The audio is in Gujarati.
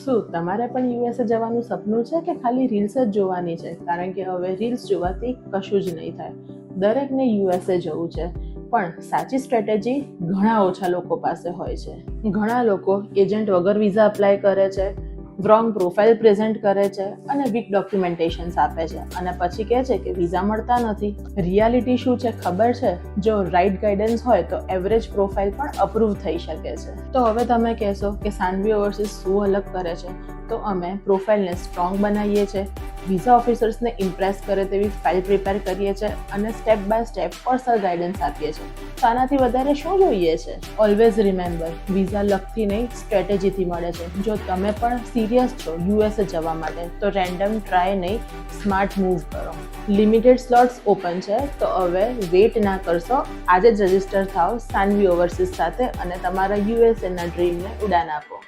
શું તમારે પણ યુએસએ જવાનું સપનું છે કે ખાલી રીલ્સ જ જોવાની છે? કારણ કે હવે રીલ્સ જોવાથી કશું જ નહીં થાય. દરેકને યુએસએ જવું છે, પણ સાચી સ્ટ્રેટેજી ઘણા ઓછા લોકો પાસે હોય છે. ઘણા લોકો એજન્ટ વગર વિઝા અપ્લાય કરે છે, રોંગ પ્રોફાઇલ પ્રેઝન્ટ કરે છે અને વીક ડોક્યુમેન્ટેશન્સ આપે છે અને પછી કહે છે કે વિઝા મળતા નથી. રિયાલિટી શું છે ખબર છે? જો રાઇટ ગાઈડન્સ હોય તો એવરેજ પ્રોફાઇલ પણ અપ્રૂવ થઈ શકે છે. તો હવે તમે કહેશો કે સાનવી ઓવરસીઝ શું અલગ કરે છે? તો અમે પ્રોફાઇલને સ્ટ્રોંગ બનાવીએ છીએ, વિઝા ઓફિસર્સને ઇમ્પ્રેસ કરે તેવી ફાઇલ પ્રિપેર કરીએ છીએ અને step by step personal guidance આપીએ છીએ. તો આનાથી વધારે શું જોઈએ છે? ઓલવેઝ રિમેમ્બર, વિઝા લકથી નહીં સ્ટ્રેટેજીથી મળે છે. જો તમે પણ સિરિયસ છો યુએસએ જવા માટે તો રેન્ડમ ટ્રાય નહીં, સ્માર્ટ મૂવ કરો. લિમિટેડ સ્લોટ્સ ઓપન છે, તો હવે વેઇટ ના કરશો, આજે જ રજિસ્ટર થાઓ સાનવી ઓવરસીઝ સાથે અને તમારા યુએસએના ડ્રીમને ઉડાન આપો.